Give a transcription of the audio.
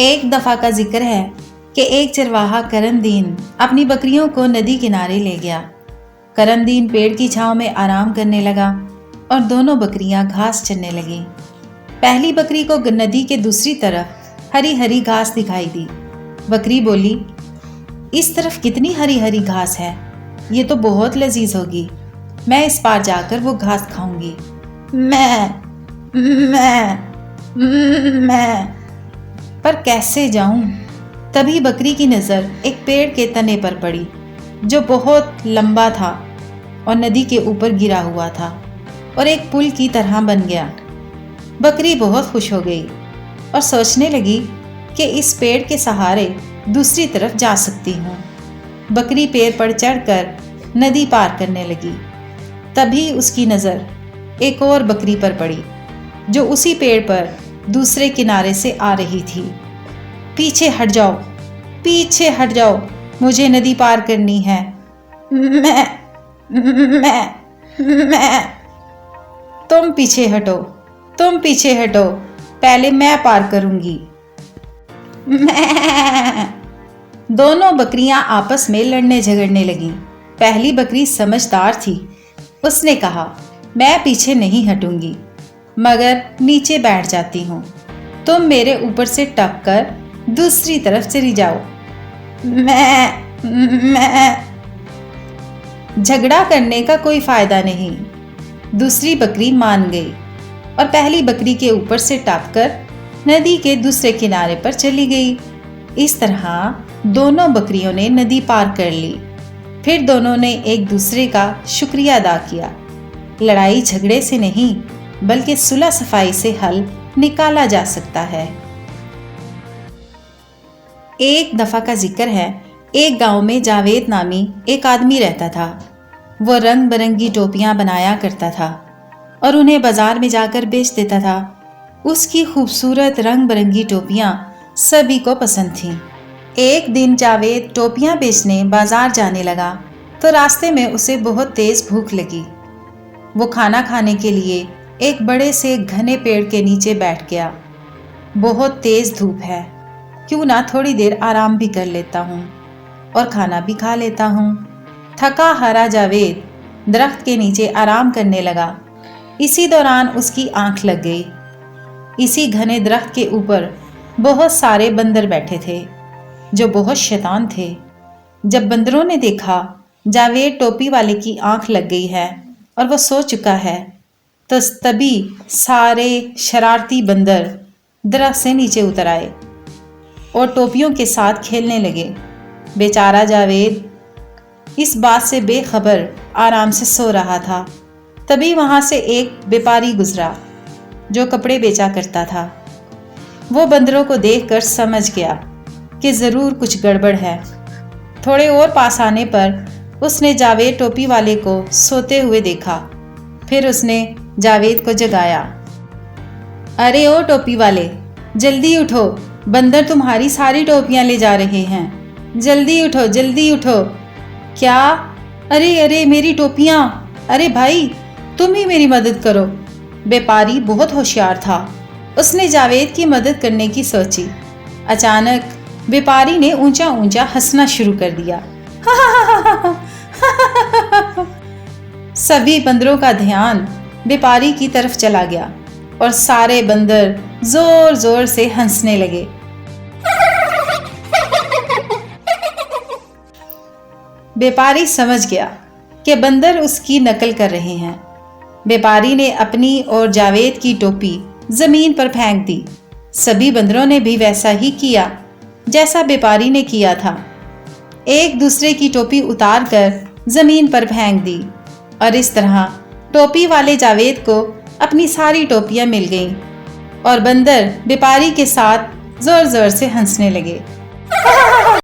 ایک دفعہ کا ذکر ہے کہ ایک چرواہا کرم دین اپنی بکریوں کو ندی کنارے لے گیا۔ کرم دین پیڑ کی چھاؤں میں آرام کرنے لگا اور دونوں بکریاں گھاس چرنے لگیں۔ پہلی بکری کو ندی کے دوسری طرف ہری ہری گھاس دکھائی دی۔ بکری بولی، اس طرف کتنی ہری ہری گھاس ہے، یہ تو بہت لذیذ ہوگی، میں اس پار جا کر وہ گھاس کھاؤں گی۔ میں پر کیسے جاؤں؟ تبھی بکری کی نظر ایک پیڑ کے تنے پر پڑی جو بہت لمبا تھا اور ندی کے اوپر گرا ہوا تھا اور ایک پل کی طرح بن گیا۔ بکری بہت خوش ہو گئی اور سوچنے لگی کہ اس پیڑ کے سہارے دوسری طرف جا سکتی ہوں۔ بکری پیڑ پر چڑھ کر ندی پار کرنے لگی۔ تبھی اس کی نظر ایک اور بکری پر پڑی جو اسی پیڑ پر دوسرے کنارے سے آ رہی تھی۔ پیچھے ہٹ جاؤ، پیچھے ہٹ جاؤ، مجھے ندی پار کرنی ہے۔ میں تم پیچھے ہٹو، تم پیچھے ہٹو، پہلے میں پار کروں گی۔ دونوں بکریاں آپس میں لڑنے جھگڑنے لگیں۔ پہلی بکری سمجھدار تھی، اس نے کہا، میں پیچھے نہیں ہٹوں گی مگر نیچے بیٹھ جاتی ہوں، تم میرے اوپر سے ٹپ کر دوسری طرف چلی جاؤ۔ میں جھگڑا کرنے کا کوئی فائدہ نہیں۔ دوسری بکری مان گئی اور پہلی بکری کے اوپر سے ٹپ کر ندی کے دوسرے کنارے پر چلی گئی۔ اس طرح دونوں بکریوں نے ندی پار کر لی۔ پھر دونوں نے ایک دوسرے کا شکریہ ادا کیا۔ لڑائی جھگڑے سے نہیں بلکہ صلح صفائی سے حل نکالا جا سکتا ہے۔ ایک دفعہ کا ذکر ہے، ایک گاؤں میں جاوید نامی ایک آدمی رہتا تھا۔ وہ رنگ برنگی ٹوپیاں بنایا کرتا تھا اور انہیں بازار میں جا کر بیچ دیتا تھا۔ اس کی خوبصورت رنگ برنگی ٹوپیاں سبھی کو پسند تھیں۔ ایک دن جاوید ٹوپیاں بیچنے بازار جانے لگا تو راستے میں اسے بہت تیز بھوک لگی۔ وہ کھانا کھانے کے لیے ایک بڑے سے گھنے پیڑ کے نیچے بیٹھ گیا۔ بہت تیز دھوپ ہے، کیوں نہ تھوڑی دیر آرام بھی کر لیتا ہوں اور کھانا بھی کھا لیتا ہوں۔ تھکا ہارا جاوید درخت کے نیچے آرام کرنے لگا۔ اسی دوران اس کی آنکھ لگ گئی۔ اسی گھنے درخت کے اوپر بہت سارے بندر بیٹھے تھے جو بہت شیطان تھے۔ جب بندروں نے دیکھا جاوید ٹوپی والے کی آنکھ لگ گئی ہے اور وہ سو چکا ہے تو تبھی سارے شرارتی بندر درخت سے نیچے اتر آئے اور ٹوپیوں کے ساتھ کھیلنے لگے۔ بیچارہ جاوید اس بات سے بے خبر آرام سے سو رہا تھا۔ تبھی وہاں سے ایک بیپاری گزرا جو کپڑے بیچا کرتا تھا۔ وہ بندروں کو دیکھ کر سمجھ گیا کہ ضرور کچھ گڑبڑ ہے۔ تھوڑے اور پاس آنے پر اس نے جاوید ٹوپی والے کو سوتے ہوئے دیکھا۔ پھر اس نے جاوید کو جگایا۔ ارے او ٹوپی والے، جلدی اٹھو، بندر تمہاری ساری ٹوپیاں لے جا رہے ہیں، جلدی اٹھو، جلدی اٹھو۔ کیا؟ ارے میری ٹوپیاں، ارے بھائی تم ہی میری مدد کرو۔ بیپاری بہت ہوشیار تھا، اس نے جاوید کی مدد کرنے کی سوچی۔ اچانک بیپاری نے اونچا اونچا ہنسنا شروع کر دیا۔ سبھی بندروں کا دھیان بیپاری کی طرف چلا گیا اور سارے بندر زور زور سے ہنسنے لگے۔ بیپاری سمجھ گیا کہ بندر اس کی نقل کر رہے ہیں۔ بیپاری نے اپنی اور جاوید کی ٹوپی زمین پر پھینک دی۔ سبھی بندروں نے بھی ویسا ہی کیا جیسا بیپاری نے کیا تھا۔ ایک دوسرے کی ٹوپی اتار کر زمین پر پھینک دی اور اس طرح ٹوپی والے جاوید کو اپنی ساری ٹوپیاں مل گئیں اور بندر بیپاری کے ساتھ زور زور سے ہنسنے لگے۔